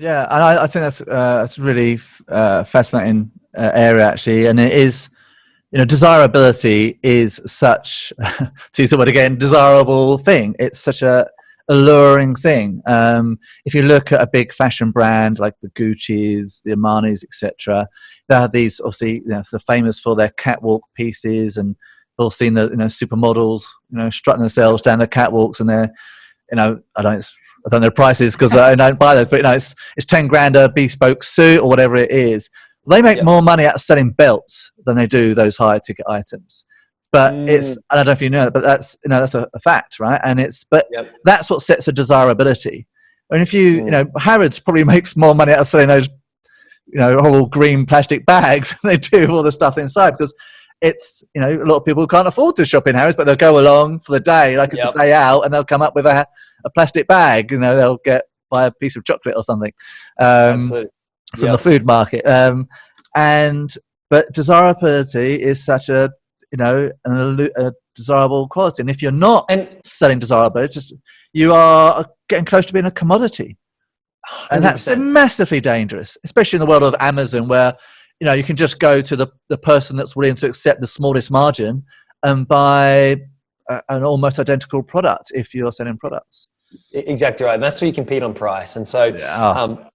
Yeah, and I think that's really fascinating area actually, and it is, desirability is such, to use the word again, desirable thing. It's such a alluring thing. If you look at a big fashion brand like the Gucci's, the Armani's, etc., they have these, obviously, they're famous for their catwalk pieces, and we've all seen the supermodels, strutting themselves down the catwalks, and they're, I don't know prices because I don't buy those, but it's 10 grand a bespoke suit or whatever it is. They make more money out of selling belts than they do those higher ticket items. But it's, I don't know if you know, but that's a fact, right? And that's what sets a desirability. And if Harrods probably makes more money out of selling those, whole green plastic bags than they do all the stuff inside, because it's, a lot of people can't afford to shop in Harrods, but they'll go along for the day, like it's a day out, and they'll come up with a plastic bag. They'll buy a piece of chocolate or something from the food market. But desirability is such a desirable quality, and if you're not selling desirability, you are getting close to being a commodity, 100%. And that's massively dangerous, especially in the world of Amazon, where you can just go to the person that's willing to accept the smallest margin and buy an almost identical product if you're selling products. Exactly right. And that's where you compete on price. And so,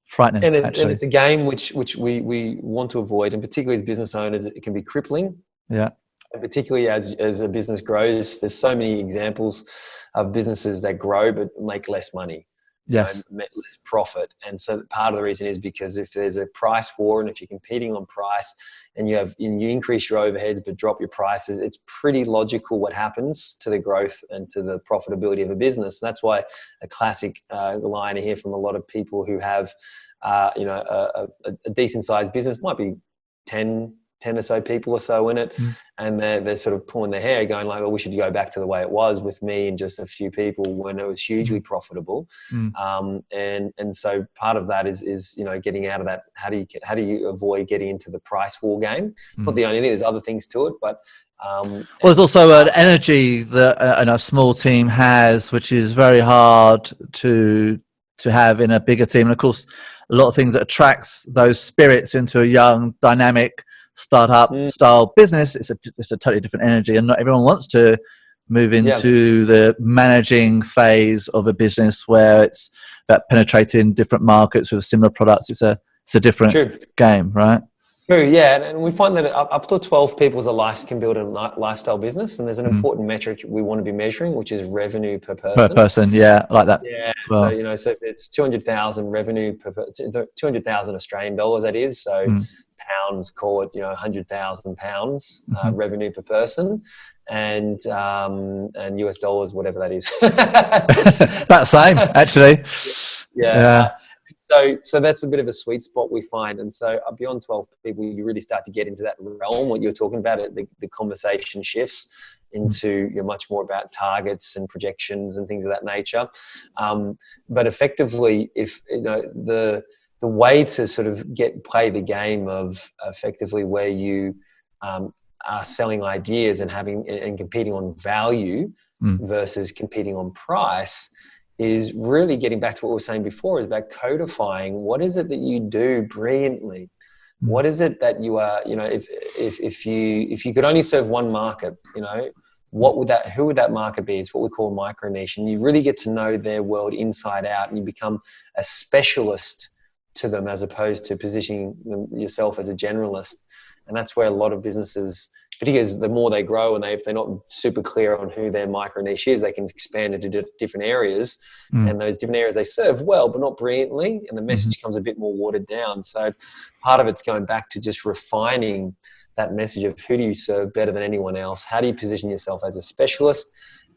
frightening. And it's a game which we want to avoid, and particularly as business owners, it can be crippling. Yeah. And particularly as a business grows, there's so many examples of businesses that grow but make less money. Yes. Less profit. And so part of the reason is because if there's a price war, and if you're competing on price and you increase your overheads but drop your prices, it's pretty logical what happens to the growth and to the profitability of a business. And that's why a classic line I hear from a lot of people who have a decent sized business, might be 10 or so people or so in it, and they're sort of pulling their hair going like, we should go back to the way it was with me and just a few people when it was hugely profitable. And so part of that is getting out of that. How do you avoid getting into the price war game? It's not the only thing, there's other things to it, but there's also an energy that a small team has, which is very hard to have in a bigger team. And of course, a lot of things that attracts those spirits into a young, dynamic startup style business, it's a totally different energy, and not everyone wants to move into the managing phase of a business where it's about penetrating different markets with similar products. It's a different game, right? True, yeah, and we find that up to 12 people as a life can build a lifestyle business, and there's an important metric we want to be measuring, which is revenue per person. Per person, yeah, I like that. Yeah, well. So so if it's 200,000 revenue per 200,000 Australian dollars, that is, so pounds, call it 100,000 pounds revenue per person, and US dollars, whatever that is. About the same, actually. Yeah. So that's a bit of a sweet spot we find. And so beyond 12 people, you really start to get into that realm, what you're talking about, the conversation shifts into much more about targets and projections and things of that nature. But effectively, if the way to sort of play the game of effectively where you are selling ideas and competing on value versus competing on price is really getting back to what we were saying before, is about codifying what is it that you do brilliantly. What is it that you are, if you could only serve one market, who would that market be? It's what we call micro niche. And you really get to know their world inside out, and you become a specialist to them as opposed to positioning yourself as a generalist. And that's where a lot of businesses, particularly as the more they grow and if they're not super clear on who their micro niche is, they can expand into different areas. And those different areas they serve well, but not brilliantly. And the message becomes a bit more watered down. So part of it's going back to just refining that message of who do you serve better than anyone else? How do you position yourself as a specialist?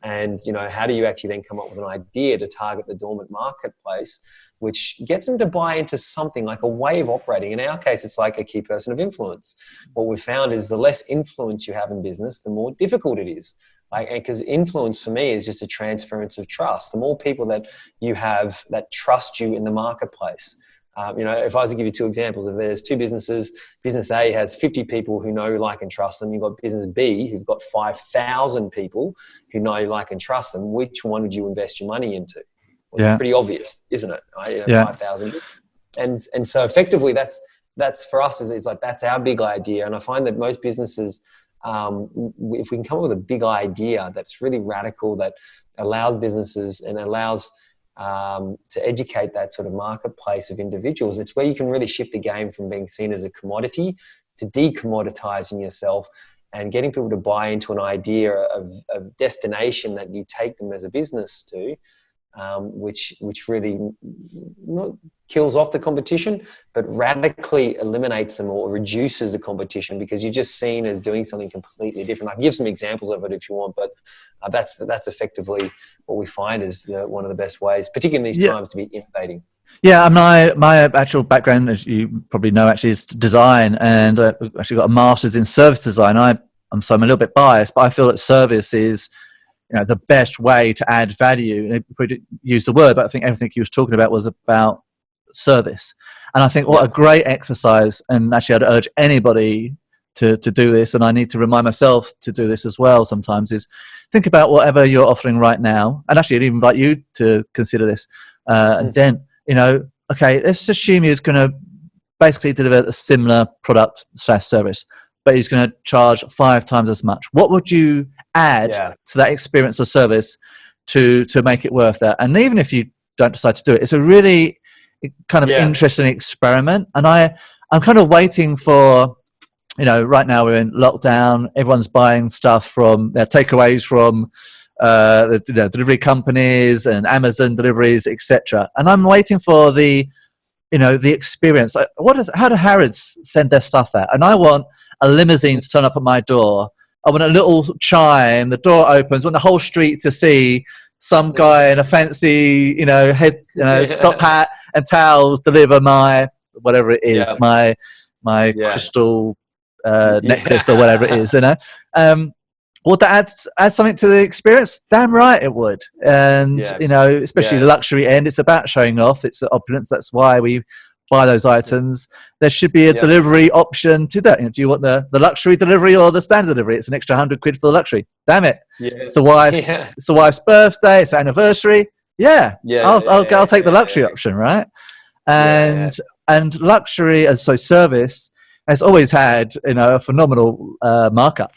And, how do you actually then come up with an idea to target the dormant marketplace, which gets them to buy into something like a way of operating. In our case, it's like a key person of influence. What we've found is the less influence you have in business, the more difficult it is. Because influence for me is just a transference of trust. The more people that you have that trust you in the marketplace. If I was to give you two examples, if there's two businesses, business A has 50 people who know, like, and trust them. You've got business B who've got 5,000 people who know, like, and trust them. Which one would you invest your money into? Well, pretty obvious, isn't it? 5,000. And so effectively, that's for us is like that's our big idea. And I find that most businesses, if we can come up with a big idea that's really radical, that allows businesses and allows to educate that sort of marketplace of individuals, it's where you can really shift the game from being seen as a commodity to decommoditizing yourself and getting people to buy into an idea of destination that you take them as a business to, which really not kills off the competition, but radically eliminates them or reduces the competition, because you're just seen as doing something completely different. I can give some examples of it if you want, but that's effectively what we find is one of the best ways, particularly in these times, to be innovating. Yeah, my actual background, as you probably know, actually is design, and I've actually got a master's in service design. So I'm a little bit biased, but I feel that service is, the best way to add value. And we didn't use the word, but I think everything he was talking about was about service. And I think what a great exercise, and actually I'd urge anybody to do this, and I need to remind myself to do this as well sometimes, is think about whatever you're offering right now. And actually I'd even invite you to consider this. And then, okay, let's assume you're going to basically deliver a similar product / service, but he's going to charge 5 times as much. What would you add to that experience or service to make it worth that? And even if you don't decide to do it, it's a really kind of interesting experiment. And I'm kind of waiting for, right now we're in lockdown, everyone's buying stuff from takeaways from the delivery companies and Amazon deliveries, etc. And I'm waiting for the experience. Like, how do Harrods send their stuff out? And I want a limousine to turn up at my door. I want a little chime. The door opens. I want the whole street to see some guy in a fancy, top hat and towels deliver my whatever it is, my crystal necklace or whatever it is. Would that add something to the experience? Damn right it would. And especially the luxury end, it's about showing off. It's opulence. That's why we buy those items. There should be a delivery option to that. Do you want the luxury delivery or the standard delivery? It's an extra £100 for the luxury. Damn it! It's the wife's birthday. It's anniversary. I'll take the luxury option, right? And luxury, and so service has always had a phenomenal markup.